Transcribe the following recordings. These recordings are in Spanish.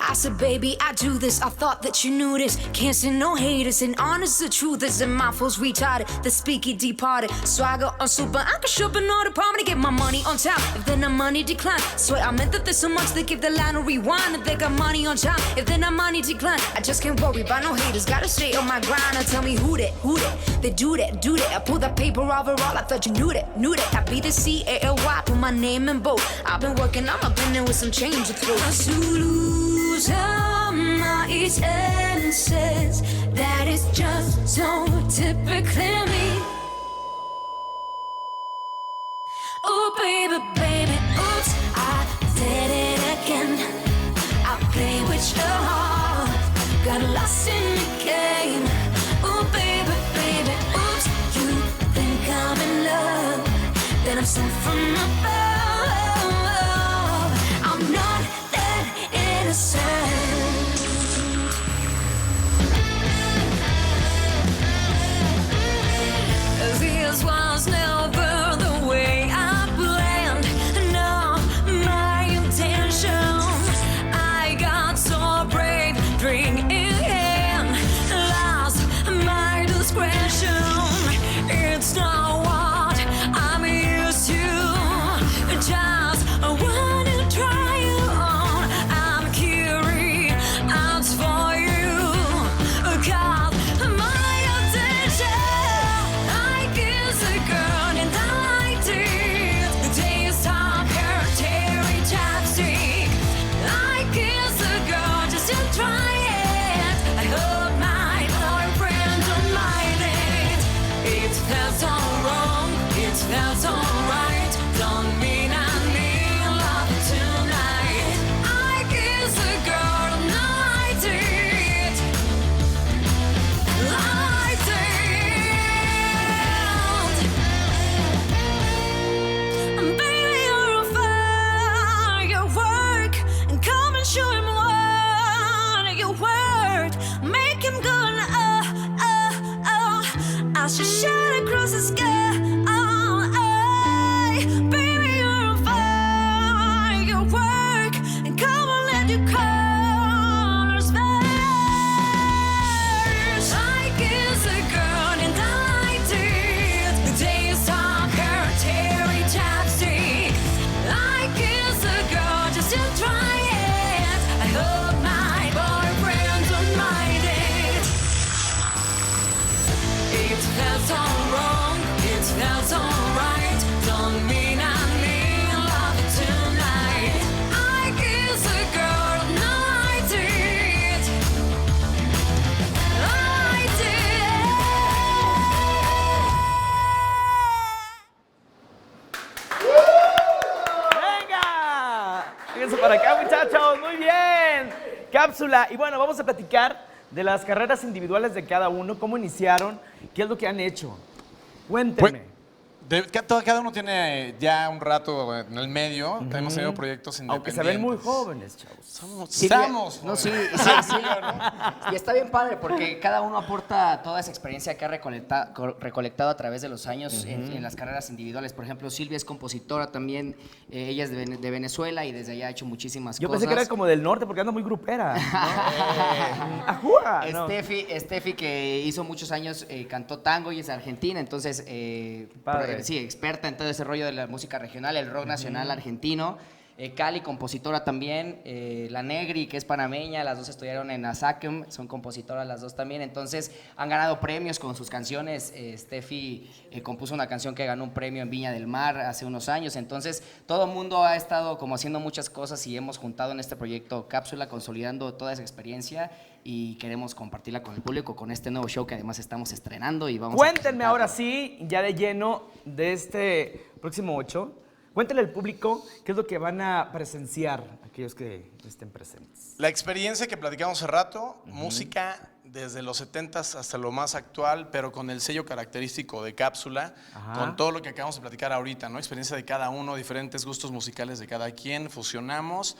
I said, baby, I do this. I thought that you knew this. Can't stand no haters. And honest, the truth is that my fool's retarded. The speaky departed. Swagger on super. I can shop in all department to get my money on time. If then the money decline, swear I meant that there's so much they give the line a rewind. If they got money on time, if then the money decline, I just can't worry about no haters. Gotta stay on my grind. Now tell me who that? They do that. I pull that paper overall. I thought you knew that. I be the C-A-L-Y. Put my name in bold. I've been working on my business with some change to throw. Zulu's my senses. That is just so typically me. Oh baby, oops, I did it again. I play with your heart, got lost in the game. Oh baby, oops, you think I'm in love, then I'm sent from above. I'm not that innocent. This was never the way I planned. No, my intention. I got so brave, drink in hand, lost my discretion. It's not what I'm used to. Just wanna try you on. I'm curious for you, 'cause my attention. I kiss a girl and I liked it. The taste of her cherry chapstick. I kiss a girl just to try it. I hope my boyfriend don't mind it. It felt so wrong, it felt so right. Don't mean I need love tonight. I kiss a girl and I liked it. Liked it. Baby, you're on firework. And come and show him what you're worth. Make him go, I should shine across the sky. Baby, you're on firework. And come on, let your colors burst. I kiss a girl and I liked it. The taste of her cherry chapstick. I kiss a girl just to try it. I hope my boyfriend don't mind it. It felt so wrong, it felt so right. Don't mean I need love tonight. I kiss a girl and I liked it. I did. ¡Venga! Fíjense para acá, muchachos. Muy bien. Cápsula. Y bueno, vamos a platicar de las carreras individuales de cada uno, cómo iniciaron, qué es lo que han hecho. Cuéntenme. Cada uno tiene ya un rato en el medio. Hemos tenido proyectos Aunque independientes. se ven muy jóvenes, chavos. Estamos. No, sí. Y está bien padre porque cada uno aporta toda esa experiencia que ha recolectado a través de los años en las carreras individuales. Por ejemplo, Silvia es compositora también, ella es de Venezuela y desde allá ha hecho muchísimas Yo cosas. pensé que era como del norte porque anda muy grupera. ¡Ajúa! No. Steffi, que hizo muchos años, cantó tango y es argentina, entonces, Padre. sí, experta en todo ese rollo de la música regional, el rock nacional argentino. Cali, compositora también. La Negri, que es panameña, las dos estudiaron en ASACM, son compositoras las dos también. Entonces, han ganado premios con sus canciones. Steffi compuso una canción que ganó un premio en Viña del Mar hace unos años. Entonces, todo el mundo ha estado como haciendo muchas cosas y hemos juntado en este proyecto Cápsula, consolidando toda esa experiencia y queremos compartirla con el público con este nuevo show que además estamos estrenando y vamos Cuéntenme ahora sí, ya de lleno, de este próximo 8. Cuéntenle al público qué es lo que van a presenciar aquellos que estén presentes. La experiencia que platicamos hace rato, música desde los 70s hasta lo más actual, pero con el sello característico de Cápsula, con todo lo que acabamos de platicar ahorita, ¿no? Experiencia de cada uno, diferentes gustos musicales de cada quien, fusionamos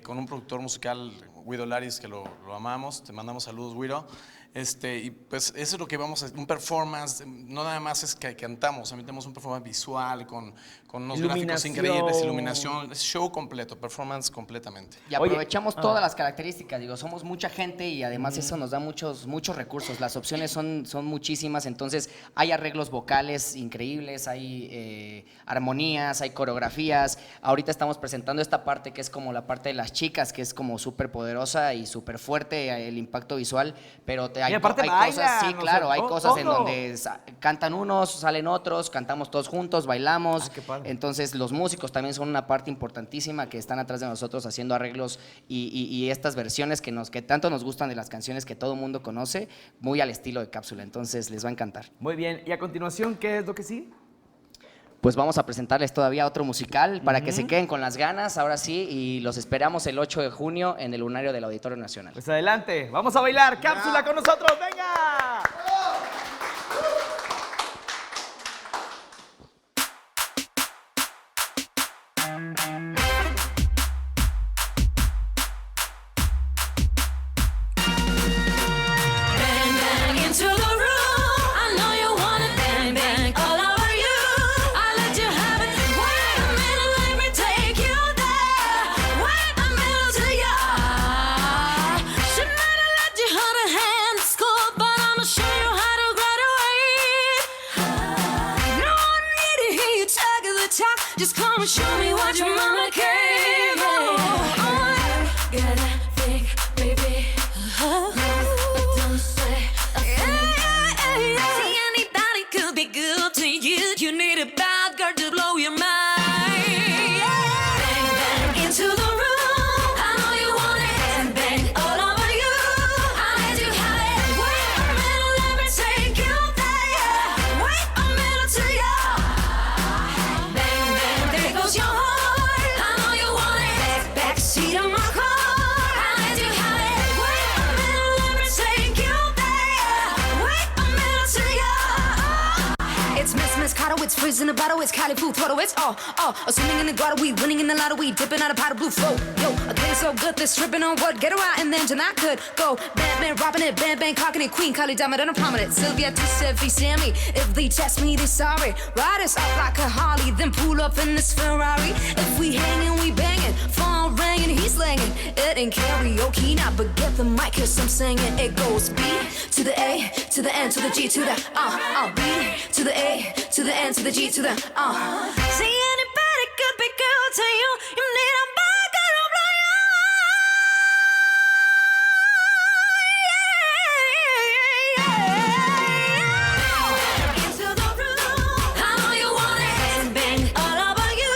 con un productor musical, Guido Laris, que lo amamos, te mandamos saludos, Guido. Y pues eso es lo que vamos a hacer, un performance, no nada más es que cantamos, también tenemos un performance visual con unos gráficos increíbles, iluminación, es show completo, performance completamente. Y aprovechamos todas las características, digo, somos mucha gente y además eso nos da muchos recursos, las opciones son muchísimas, entonces hay arreglos vocales increíbles, hay armonías, hay coreografías, ahorita estamos presentando esta parte que es como la parte de las chicas, que es como súper poderosa y súper fuerte el impacto visual, pero hay aparte cosas, sí, bailan, claro, hay cosas en todo. donde cantan unos, salen otros, cantamos todos juntos, bailamos, qué padre. entonces los músicos también son una parte importantísima que están atrás de nosotros haciendo arreglos y estas versiones que tanto nos gustan de las canciones que todo el mundo conoce, muy al estilo de Cápsula, entonces les va a encantar. Muy bien, y a continuación, ¿qué es lo que sí? Pues vamos a presentarles todavía otro musical para que se queden con las ganas, ahora sí, y los esperamos el 8 de junio en el Lunario del Auditorio Nacional. Pues adelante, vamos a bailar, Cápsula con nosotros, venga. Bang, bang into the room. I know you want it. Bang, bang all over you. I let you have it. Wait a minute, let me take you there. Wait a minute till you she might have let you hold her hand at school, but I'ma show you how to graduate. No one need to hear you talk at the top. Just come and show me what your mama gave you. Get that thing, baby. Don't say a thing. See, anybody could be good to you. You need a bad girl to blow your mind. Bang, bang into the room. I know you want it. Bang, bang all over you. I let you have it. Wait a minute, let me take you there. Wait a minute till you bang, bang, there goes your heart. I know you want it. Backseat of my car. I let you have it. Wait a minute, let me take you there. Wait a minute till you it's Miss Carter, it's freezing the bottle, it's Cali Blue Toto, it's swimming in the grotto, we winning in the lotto, we dipping out a pot of blue flow. Yo, a thing so good, they're stripping on what, get her out and then tonight could go. Batman, robbing it, bang, bang, cocking it, Queen, Kylie Diamond, and a prominent. Sylvia, Giuseppe, Sammy, if they test me, they sorry. Ride us up like a Harley, then pull up in this Ferrari. If we hanging, we banging, phone ringing, he's slanging. It ain't karaoke now, but get the mic, cause I'm singing. It goes B to the A, to the N, to the G, to the B to the A, to the N, to the G, to the See, anybody could be good to you. You need a bad girl to blow you. Into the room. I know you want it. Bang, bang all over you.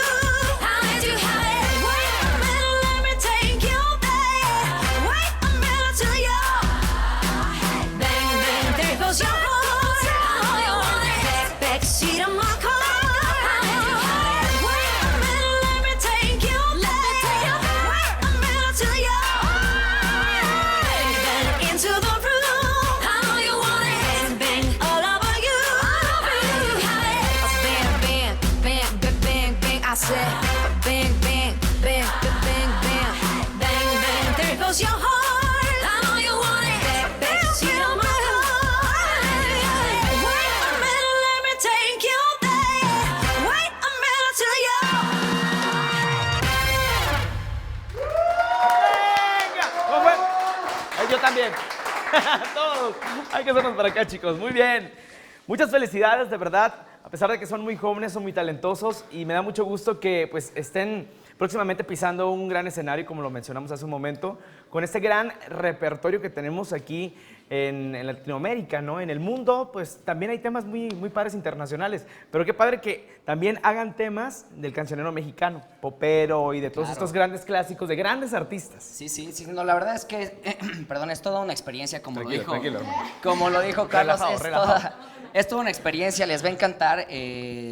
I let you have it. Wait a minute, let me take you there. Wait a minute till you bang, bang, there goes your heart. I know you want it. Backseat of my car. I let you have it. Wait a minute, let me take you there. Wait a minute till you bang, bang into the room. I know you want it. Bang, bang all over you. I let you have it. Bang, bang, bang, bang, bang, bang. I said bang, bang, bang, bang, bang, bang, bang, bang. There goes your heart. I know you want it. Backseat of my car. Wait a minute, let me take you there. Wait a minute till you Venga, ¿cómo fue? Yo también. Todos. Hay que hacernos para acá, chicos. Muy bien. Muchas felicidades, de verdad. A pesar de que son muy jóvenes, son muy talentosos y me da mucho gusto que pues estén próximamente pisando un gran escenario, como lo mencionamos hace un momento, con este gran repertorio que tenemos aquí en Latinoamérica, ¿no? En el mundo, pues también hay temas muy, muy padres internacionales, pero qué padre que también hagan temas del cancionero mexicano, popero y de todos Claro. estos grandes clásicos de grandes artistas. Sí, no, la verdad es que, perdón, es toda una experiencia, como Tranquilo, lo dijo, tranquilo. como lo dijo Carlos, Relajado, relajado. Es toda una experiencia, les va a encantar.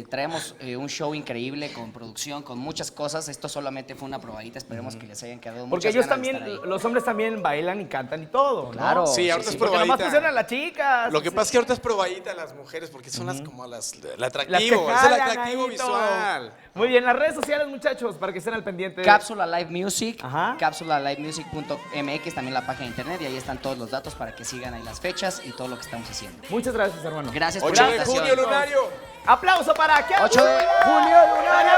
Traemos un show increíble con producción, con muchas cosas. Esto solamente fue una probadita, esperemos que les hayan quedado Porque muchas ellos ganas de también, estar ahí. los hombres también bailan y cantan y todo, ¿no? Claro. Sí, ahorita es Porque nomás probadita. pusieron a las chicas. Lo que pasa es que ahorita es probadita las mujeres porque son las como el Las que atractivo, es el jalan atractivo ahí todo. visual. Muy bien, las redes sociales, muchachos, para que estén al pendiente. Cápsula Live Music, Ajá. cápsulalivemusic.mx, también la página de internet, y ahí están todos los datos para que sigan ahí las fechas y todo lo que estamos haciendo. Muchas gracias, hermano. Gracias por 8 la de invitación. junio, Lunario. Aplauso para 8 de Julio Lunario.